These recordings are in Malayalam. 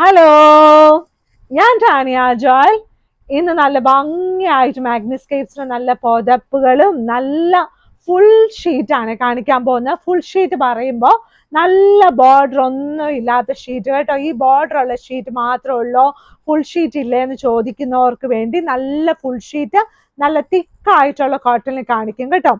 ഹലോ, ഞാൻ ടാനിയ ജോയൽ. ഇന്ന് നല്ല ഭംഗിയായിട്ട് മാഗ്നിസ്കേപ്സിന് നല്ല പുതപ്പുകളും നല്ല ഫുൾ ഷീറ്റാണ് കാണിക്കാൻ പോകുന്നത്. ഫുൾ ഷീറ്റ് പറയുമ്പോൾ നല്ല ബോർഡർ ഒന്നും ഇല്ലാത്ത ഷീറ്റ് കേട്ടോ. ഈ ബോർഡർ ഉള്ള ഷീറ്റ് മാത്രമേ ഉള്ളൂ, ഫുൾ ഷീറ്റ് ഇല്ലേ എന്ന് ചോദിക്കുന്നവർക്ക് വേണ്ടി നല്ല ഫുൾ ഷീറ്റ് നല്ല തിക്കായിട്ടുള്ള കോട്ടണിൽ കാണിക്കും കേട്ടോ.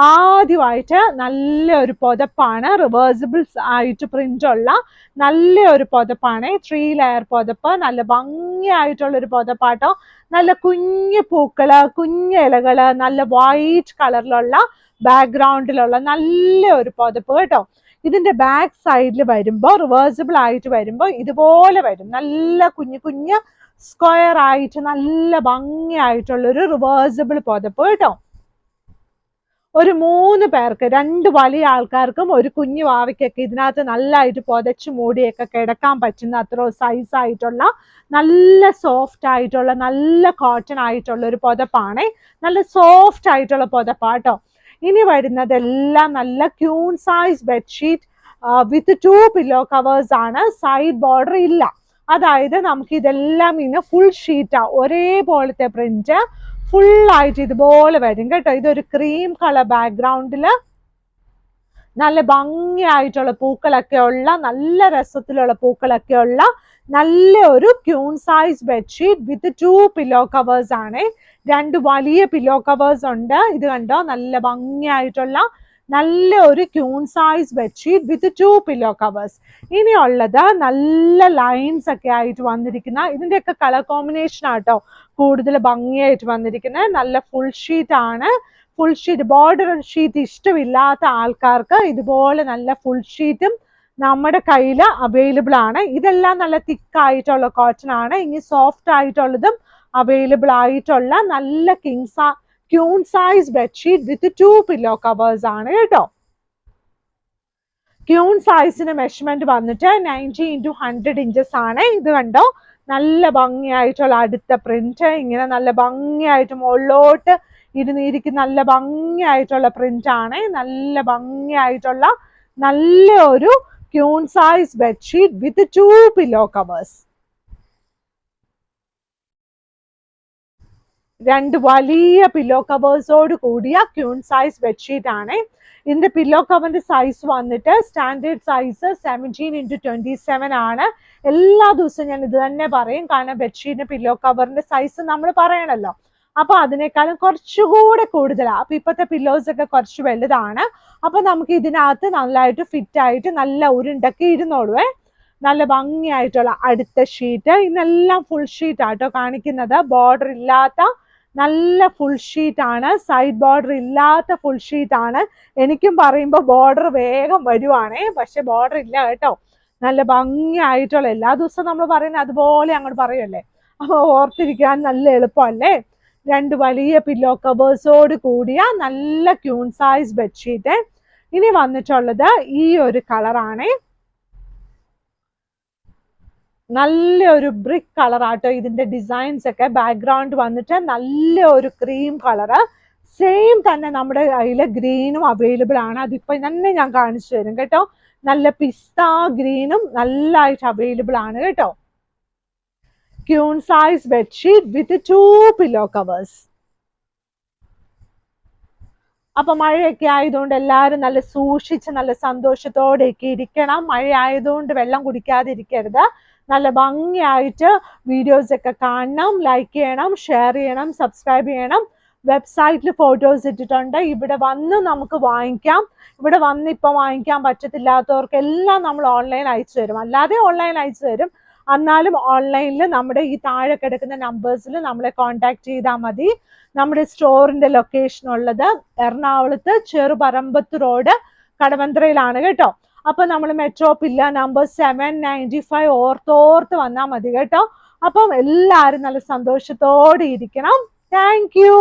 ആദ്യമായിട്ട് നല്ലൊരു പുതപ്പാണ്, റിവേഴ്സിബിൾസ് ആയിട്ട് പ്രിന്റ് ഉള്ള നല്ലൊരു പുതപ്പാണ്. 3 ലെയർ പുതപ്പ്, നല്ല ഭംഗിയായിട്ടുള്ളൊരു പുതപ്പാട്ടോ. നല്ല കുഞ്ഞു പൂക്കള്, കുഞ്ഞു ഇലകള്, നല്ല വൈറ്റ് കളറിലുള്ള ബാക്ക്ഗ്രൗണ്ടിലുള്ള നല്ലൊരു പുതപ്പ് കേട്ടോ. ഇതിന്റെ ബാക്ക് സൈഡിൽ വരുമ്പോൾ റിവേഴ്സിബിൾ ആയിട്ട് വരുമ്പോൾ ഇതുപോലെ വരും. നല്ല കുഞ്ഞു കുഞ്ഞു സ്ക്വയർ ആയിട്ട് നല്ല ഭംഗിയായിട്ടുള്ളൊരു റിവേഴ്സിബിൾ പുതപ്പ് കേട്ടോ. ഒരു 3 പേർക്ക്, 2 വലിയ ആൾക്കാർക്കും ഒരു കുഞ്ഞു വാവയ്ക്കൊക്കെ ഇതിനകത്ത് നല്ലതായിട്ട് പുതച്ച് മൂടിയൊക്കെ കിടക്കാൻ പറ്റുന്ന അത്ര സൈസ് ആയിട്ടുള്ള നല്ല സോഫ്റ്റ് ആയിട്ടുള്ള നല്ല കോട്ടൺ ആയിട്ടുള്ള ഒരു പുതപ്പാണ്. നല്ല സോഫ്റ്റ് ആയിട്ടുള്ള പുതപ്പാട്ടോ. ഇനി വരുന്നതെല്ലാം നല്ല ക്യൂൺ സൈസ് ബെഡ്ഷീറ്റ് വിത്ത് 2 പില്ലോ കവേഴ്സ് ആണ്. സൈഡ് ബോർഡർ ഇല്ല. അതായത് നമുക്ക് ഇതെല്ലാം ഇന്ന് ഫുൾ ഷീറ്റാ, ഒരേപോലത്തെ പ്രിന്റ് ഫുൾ ആയിട്ട് ഇതുപോലെ വരും കേട്ടോ. ഇതൊരു ക്രീം കളർ ബാക്ക്ഗ്രൗണ്ടില് നല്ല ഭംഗിയായിട്ടുള്ള പൂക്കളൊക്കെ ഉള്ള, നല്ല രസത്തിലുള്ള പൂക്കളൊക്കെ ഉള്ള നല്ല ഒരു ക്യൂൺ സൈസ് ബെഡ്ഷീറ്റ് വിത്ത് 2 പില്ലോ കവേഴ്സ് ആണ്. 2 വലിയ പില്ലോ കവേഴ്സ് ഉണ്ട്. ഇത് കണ്ടോ, നല്ല ഭംഗിയായിട്ടുള്ള നല്ല ഒരു ക്യൂൺ സൈസ് ബെഡ്ഷീറ്റ് വിത്ത് 2 പില്ലോ കവേഴ്സ്. ഇനിയുള്ളത് നല്ല ലൈൻസ് ഒക്കെ ആയിട്ട് വന്നിരിക്കുന്ന, ഇതിന്റെയൊക്കെ കളർ കോമ്പിനേഷൻ ആട്ടോ കൂടുതൽ ഭംഗിയായിട്ട് വന്നിരിക്കുന്നത്. നല്ല ഫുൾ ഷീറ്റ് ആണ്. ഫുൾ ഷീറ്റ് ബോർഡർ ഷീറ്റ് ഇഷ്ടമില്ലാത്ത ആൾക്കാർക്ക് ഇതുപോലെ നല്ല ഫുൾ ഷീറ്റും നമ്മുടെ കയ്യിൽ അവൈലബിൾ ആണ്. ഇതെല്ലാം നല്ല തിക്കായിട്ടുള്ള കോട്ടൺ ആണ്. ഇനി സോഫ്റ്റ് ആയിട്ടുള്ളതും അവൈലബിൾ ആയിട്ടുള്ള നല്ല ക്യൂൺ സൈസ് ബെഡ്ഷീറ്റ് വിത്ത് 2 പില്ലോ കവേഴ്സ് ആണ് കേട്ടോ. ക്യൂൺ സൈസിന് മെഷർമെന്റ് വന്നിട്ട് 90x100 ഇഞ്ചസ് ആണ്. ഇത് കണ്ടോ, നല്ല ഭംഗിയായിട്ടുള്ള അടുത്ത പ്രിന്റ്, ഇങ്ങനെ നല്ല ഭംഗിയായിട്ട് മുകളിലോട്ട് ഇരുന്നിരിക്കുന്ന നല്ല ഭംഗിയായിട്ടുള്ള പ്രിന്റ് ആണ്. നല്ല ഭംഗിയായിട്ടുള്ള നല്ല ഒരു ക്യൂൺ സൈസ് ബെഡ്ഷീറ്റ് വിത്ത് 2 പില്ലോ കവേഴ്സ്. 2 വലിയ പില്ലോ കവേഴ്സോട് കൂടിയ ക്യൂൺ സൈസ് ബെഡ്ഷീറ്റ് ആണ്. ഇതിന്റെ പില്ലോ കവറിന്റെ സൈസ് വന്നിട്ട് സ്റ്റാൻഡേർഡ് സൈസ് 17x27 ആണ്. എല്ലാ ദിവസവും ഞാൻ ഇത് തന്നെ പറയും, കാരണം ബെഡ്ഷീറ്റിന്റെ പില്ലോ കവറിന്റെ സൈസ് നമ്മൾ പറയണല്ലോ. അപ്പൊ അതിനേക്കാളും കുറച്ചുകൂടെ കൂടുതലാണ്. അപ്പൊ ഇപ്പോഴത്തെ പില്ലോസ് ഒക്കെ കുറച്ച് വലുതാണ്. അപ്പൊ നമുക്ക് ഇതിനകത്ത് നല്ലതായിട്ട് ഫിറ്റ് ആയിട്ട് നല്ല ഉരുണ്ടൊക്കെ ഇരുന്നോളുവേ. നല്ല ഭംഗിയായിട്ടുള്ള അടുത്ത ഷീറ്റ്. ഇന്നെല്ലാം ഫുൾ ഷീറ്റ് ആട്ടോ കാണിക്കുന്നത്. ബോർഡർ ഇല്ലാത്ത നല്ല ഫുൾ ഷീറ്റ് ആണ്. സൈഡ് ബോർഡർ ഇല്ലാത്ത ഫുൾ ഷീറ്റ് ആണ്. എനിക്കും പറയുമ്പോൾ ബോർഡർ വേഗം വരുവാണേ, പക്ഷെ ബോർഡർ ഇല്ല കേട്ടോ. നല്ല ഭംഗിയായിട്ടുള്ള, എല്ലാ ദിവസവും നമ്മൾ പറയുന്നത് അതുപോലെ അങ്ങോട്ട് പറയുമല്ലേ, അപ്പോൾ ഓർത്തിരിക്കാൻ നല്ല എളുപ്പമല്ലേ. 2 വലിയ പില്ലോ കവേഴ്സോട് കൂടിയ നല്ല ക്യൂൺ സൈസ് ബെഡ്ഷീറ്റ്. ഇനി വന്നിട്ടുള്ളത് ഈ ഒരു കളറാണ്. നല്ലൊരു ബ്രിക്ക് കളർ ആട്ടോ. ഇതിന്റെ ഡിസൈൻസ് ഒക്കെ ബാക്ക്ഗ്രൗണ്ട് വന്നിട്ട് നല്ലൊരു ക്രീം കളറ്. സെയിം തന്നെ നമ്മുടെ കയ്യിൽ ഗ്രീനും അവൈലബിൾ ആണ്. അതിപ്പോ തന്നെ ഞാൻ കാണിച്ചു തരും കേട്ടോ. നല്ല പിസ്ത ഗ്രീനും നല്ലതായിട്ട് അവൈലബിൾ ആണ് കേട്ടോ. ക്യൂൺ സൈസ് ബെഡ്ഷീറ്റ് വിത്ത് 2 പില്ലോ കവേഴ്സ്. അപ്പൊ മഴയൊക്കെ ആയതുകൊണ്ട് എല്ലാവരും നല്ല സൂക്ഷിച്ച് നല്ല സന്തോഷത്തോടെയൊക്കെ ഇരിക്കണം. മഴ ആയതുകൊണ്ട് വെള്ളം കുടിക്കാതെ ഇരിക്കരുത്. നല്ല ഭംഗിയായിട്ട് വീഡിയോസ് ഒക്കെ കാണണം, ലൈക്ക് ചെയ്യണം, ഷെയർ ചെയ്യണം, സബ്സ്ക്രൈബ് ചെയ്യണം. വെബ്സൈറ്റിൽ ഫോട്ടോസ് ഇട്ടിട്ടുണ്ട്. ഇവിടെ വന്ന് നമുക്ക് വാങ്ങിക്കാം. ഇവിടെ വന്ന് ഇപ്പം വാങ്ങിക്കാൻ പറ്റത്തില്ലാത്തവർക്കെല്ലാം നമ്മൾ ഓൺലൈൻ അയച്ചു തരും, അല്ലാതെ ഓൺലൈൻ അയച്ചു തരും. എന്നാലും ഓൺലൈനിൽ നമ്മുടെ ഈ താഴെ കിടക്കുന്ന നമ്പേഴ്സിൽ നമ്മളെ കോൺടാക്ട് ചെയ്താൽ മതി. നമ്മുടെ സ്റ്റോറിന്റെ ലൊക്കേഷൻ ഉള്ളത് എറണാകുളത്ത് ചെറുപറമ്പത്ത് റോഡ്, കടവന്ത്രയിലാണ് കേട്ടോ. അപ്പൊ നമ്മൾ മെട്രോ പില്ല നമ്പർ 795 ഓർത്തോർത്ത് വന്നാൽ മതി കേട്ടോ. അപ്പം എല്ലാവരും നല്ല സന്തോഷത്തോടെ ഇരിക്കണം. Thank you.